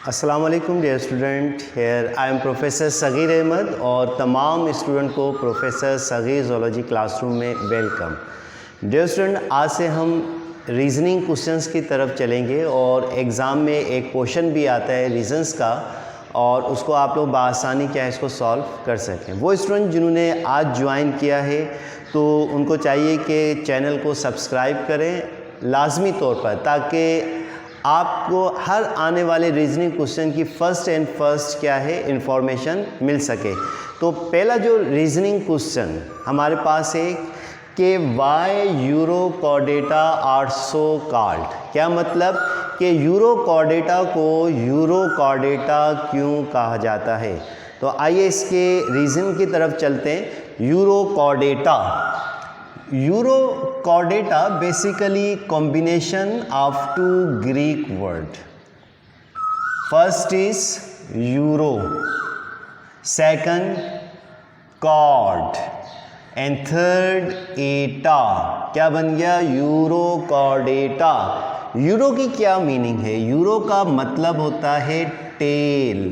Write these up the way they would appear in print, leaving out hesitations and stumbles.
अस्सलाम वालेकुम dear student, here I am professor Sagir Ahmad और तमाम स्टूडेंट को प्रोफेसर सगीर ज़ूलॉजी क्लासरूम में वेलकम। डियर स्टूडेंट, आज से हम रीजनिंग क्वेश्चंस की तरफ चलेंगे और एग्ज़ाम में एक क्वेश्चन भी आता है रीजंस का और उसको आप लोग बआसानी क्या है इसको सॉल्व कर सकें। वो स्टूडेंट जिन्होंने आज ज्वाइन किया है तो उनको चाहिए कि चैनल को सब्सक्राइब करें लाजमी तौर पर, ताकि आपको हर आने वाले रीजनिंग क्वेश्चन की फर्स्ट क्या है इंफॉर्मेशन मिल सके। तो पहला जो रीजनिंग क्वेश्चन हमारे पास है कि why urochordata are so called. क्या मतलब कि यूरो कॉर्डेटा को यूरो कॉर्डेटा क्यों कहा जाता है। तो आइए इसके रीज़न की तरफ चलते हैं। Urochordata basically combination of two Greek word. First is uro, second chord and third ata. क्या बन गया? Euro Chordata. यूरो की क्या मीनिंग है? यूरो का मतलब होता है टेल।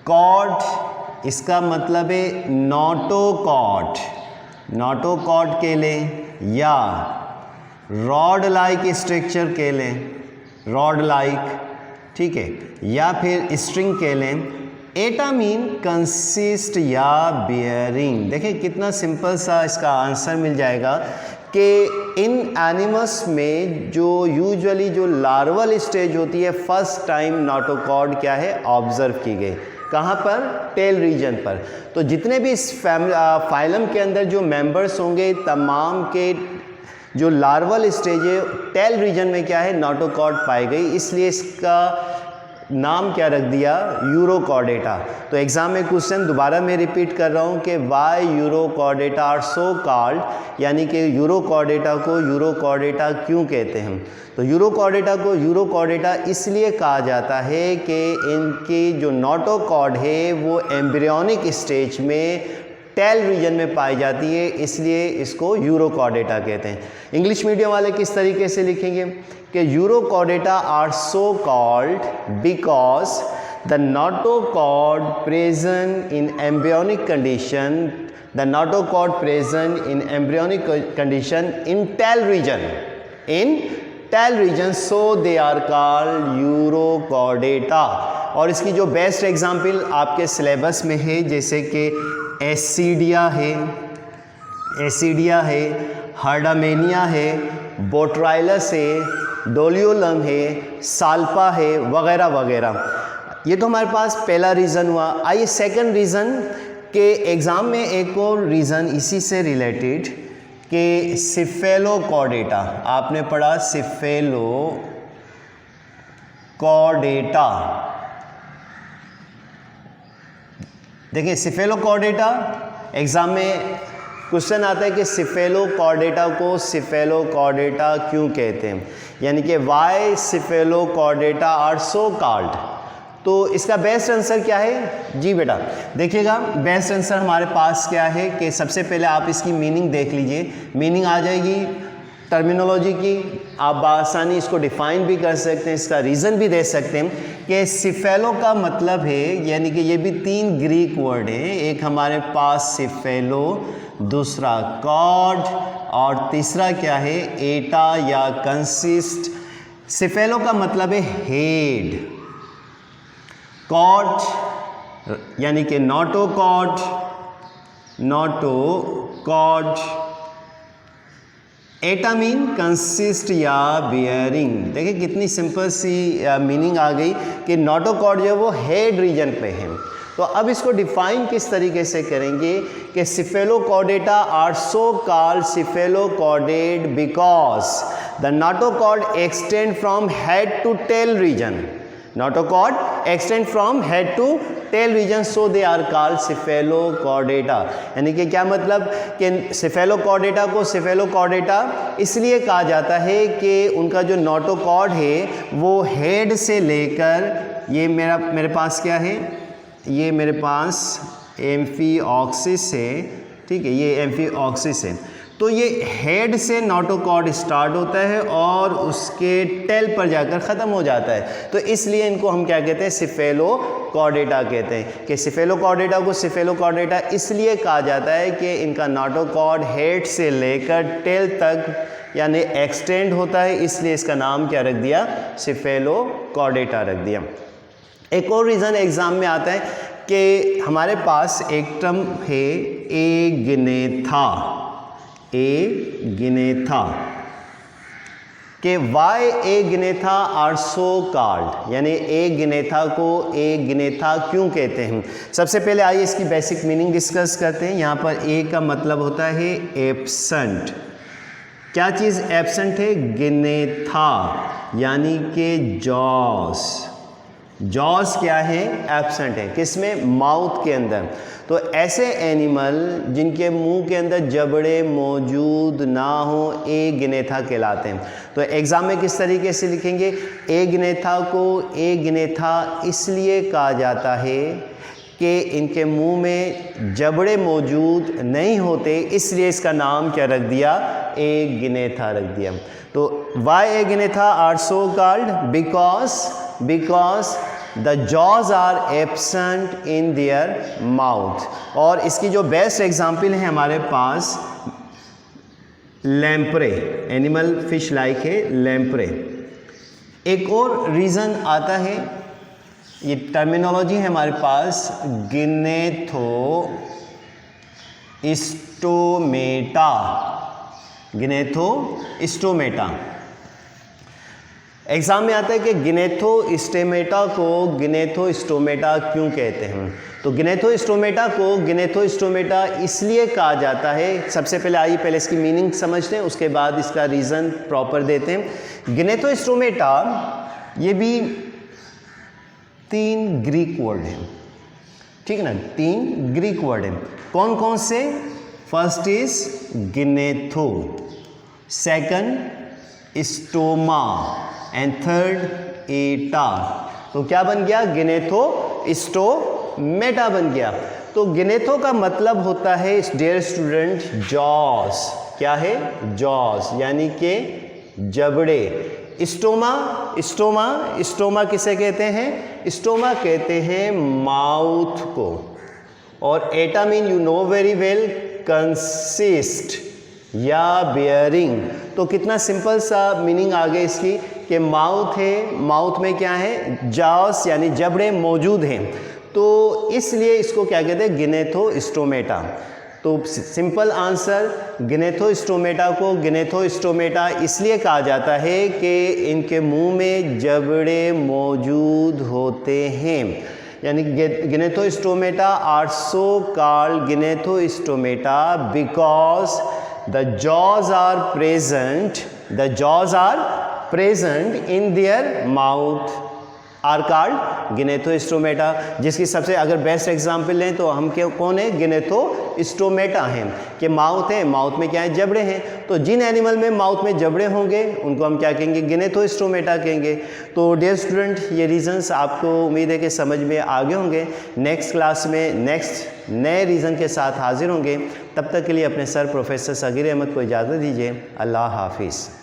कॉर्ड इसका मतलब है नोटोकॉर्ड, नोटोकॉर्ड के लें या रॉड लाइक स्ट्रक्चर के लें, रॉड लाइक, ठीक है, या फिर स्ट्रिंग के लें। एटा मीन कंसिस्ट या बियरिंग। देखिए कितना सिंपल सा इसका आंसर मिल जाएगा कि इन एनिमल्स में जो यूजुअली जो लार्वल स्टेज होती है फर्स्ट टाइम नोटोकॉर्ड क्या है ऑब्जर्व की गई। कहाँ पर? टेल रीजन पर। तो जितने भी इस फाइलम के अंदर जो मेंबर्स होंगे तमाम के जो लार्वल स्टेज है टेल रीजन में क्या है नोटोकॉर्ड पाई गई, इसलिए इसका नाम क्या रख दिया? Urochordata. तो एग्जाम में क्वेश्चन दोबारा मैं रिपीट कर रहा हूँ कि why urochordata are so called, यानी कि यूरो कॉर्डेटा को यूरो कॉर्डेटा क्यों कहते हैं। तो यूरो कॉर्डेटा को यूरो कॉर्डेटा इसलिए कहा जाता है कि इनकी जो नोटोकॉर्ड है वो एम्ब्रियोनिक स्टेज में टेल रीजन में पाई जाती है, इसलिए इसको यूरो कॉर्डेटा कहते हैं। इंग्लिश मीडियम वाले किस तरीके से लिखेंगे कि urochordata are so called because the notochord present in embryonic condition, the notochord present in embryonic condition in tail region, in tail region, so they are called urochordata. और इसकी जो best example आपके syllabus में है जैसे कि एसिडिया है, हार्डामेनिया है, बोट्राइलस है, डोलियोलम है, साल्पा है, वगैरह वगैरह। ये तो हमारे पास पहला रीज़न हुआ। आइए सेकंड रीज़न के एग्ज़ाम में एक और रीज़न इसी से रिलेटेड कि सिफेलोकॉर्डेटा। आपने पढ़ा सिफेलोकॉर्डेटा। देखिए सिफेलोकॉर्डेटा एग्ज़ाम में क्वेश्चन आता है कि सिफेलोकॉर्डेटा को सिफेलोकॉर्डेटा क्यों कहते हैं, यानी कि why cephalochordata are so called. तो इसका बेस्ट आंसर क्या है? जी बेटा देखिएगा, बेस्ट आंसर हमारे पास क्या है कि सबसे पहले आप इसकी मीनिंग देख लीजिए। मीनिंग आ जाएगी टर्मिनोलॉजी की, आप बआसानी इसको डिफाइन भी कर सकते हैं, इसका रीज़न भी दे सकते हैं कि सिफेलो का मतलब है, यानी कि ये भी तीन ग्रीक वर्ड है। एक हमारे पास सिफेलो, दूसरा कॉर्ड और तीसरा क्या है? एटा या कंसिस्ट। सिफेलो का मतलब है हेड, कॉर्ड यानी कि नोटोकॉर्ड, एटा मीन कंसिस्ट या बियरिंग। देखिए कितनी सिंपल सी मीनिंग आ गई कि नोटोकॉर्ड जो है वो हेड रीजन पे है। तो अब इसको डिफाइन किस तरीके से करेंगे कि cephalochordata are so called cephalochordate because the notochord extend from head to tail region, notochord extend from head to tail region, so they are called cephalochordata. यानी कि क्या मतलब कि सिफेलोकॉर्डेटा को सिफेलोकॉर्डेटा इसलिए कहा जाता है कि उनका जो नोटोकॉर्ड है वो हेड से लेकर, ये मेरे पास क्या है? ये मेरे पास एम्फीऑक्सिस है, ठीक है, ये एम्फीऑक्सिस है। तो ये हेड से नोटोकॉर्ड स्टार्ट होता है और उसके टेल पर जाकर ख़त्म हो जाता है। तो इसलिए इनको हम क्या कहते हैं, सिफेलोकॉर्डेटा कहते हैं। कि सिफेलोकॉर्डेटा को सिफेलोकॉर्डेटा इसलिए कहा जाता है कि इनका नोटोकॉर्ड हेड से लेकर टेल तक यानी एक्सटेंड होता है, इसलिए इसका नाम क्या रख दिया, सिफेलोकॉर्डेटा रख दिया। एक और रीज़न एग्ज़ाम में आता है कि हमारे पास एक टर्म है एगिनेथा, एगिनेथा कि Y agnatha are so called, यानी एगिनेथा को एगिनेथा क्यों कहते हैं। सबसे पहले आइए इसकी बेसिक मीनिंग डिस्कस करते हैं। यहाँ पर ए का मतलब होता है एब्सेंट। क्या चीज़ एब्सेंट है, गिनेथा यानी कि जॉस। जॉस क्या है, एब्सेंट है, किसमें, माउथ के अंदर। तो ऐसे एनिमल जिनके मुंह के अंदर जबड़े मौजूद ना हो एगिनेथा कहलाते हैं। तो एग्ज़ाम में किस तरीके से लिखेंगे, एगिनेथा को एगिनेथा इसलिए कहा जाता है कि इनके मुंह में जबड़े मौजूद नहीं होते, इसलिए इसका नाम क्या रख दिया, एगिनेथा रख दिया। तो why agnatha are so called because the jaws are absent in their mouth. और इसकी जो बेस्ट एग्जाम्पल है हमारे पास लैम्प्रे, एनिमल फिश लाइक है लैम्प्रे। एक और रीज़न आता है, ये टर्मिनोलॉजी है हमारे पास gnathostomata, gnathostomata. Exam में आता है कि गिनेथो स्टोमेटा को गिनेथो स्टोमेटा क्यों कहते हैं। तो गिनेथो स्टोमेटा को गिनेथो स्टोमेटा इसलिए कहा जाता है, सबसे पहले आइए पहले इसकी मीनिंग समझते हैं, उसके बाद इसका रीज़न प्रॉपर देते हैं। गिनेथो स्टोमेटा ये भी 3 ग्रीक वर्ड हैं, ठीक है ना, 3 ग्रीक वर्ड हैं। कौन कौन से, first is gnatho, second stoma and third ata. तो क्या बन गया, गिनेथो स्टोमेटा बन गया। तो गिनेथो का मतलब होता है डियर स्टूडेंट जॉस। क्या है, जॉस यानी कि जबड़े। स्टोमा किसे कहते हैं, स्टोमा कहते हैं माउथ को। और एटा mean you know very well consist या बियरिंग। तो कितना सिंपल सा मीनिंग आ गया इसकी कि माउथ है, माउथ में क्या है, जॉस यानी जबड़े मौजूद हैं, तो इसलिए इसको क्या कहते हैं, गिनेथो स्टोमेटा। तो सिंपल आंसर, गिनेथो स्टोमेटा को गिनेथो स्टोमेटा इसलिए कहा जाता है कि इनके मुंह में जबड़े मौजूद होते हैं, यानी gnathostomata are so called gnathostomata because the jaws are present in their mouth are called gnathostomata. जिसकी सबसे अगर बेस्ट एग्जांपल लें तो हम क्या, कौन है, गिनेथो स्टोमेटा हैं कि माउथ है, माउथ में क्या है, जबड़े हैं। तो जिन एनिमल में माउथ में जबड़े होंगे उनको हम क्या कहेंगे, गिनेथो स्टोमेटा कहेंगे। तो डियर स्टूडेंट ये रीजंस आपको उम्मीद है कि समझ में आ गए होंगे। नेक्स्ट क्लास में नेक्स्ट नए रीज़न के साथ हाजिर होंगे। तब तक के लिए अपने सर प्रोफेसर सगीर अहमद को इजाज़त दीजिए। अल्लाह हाफिज़।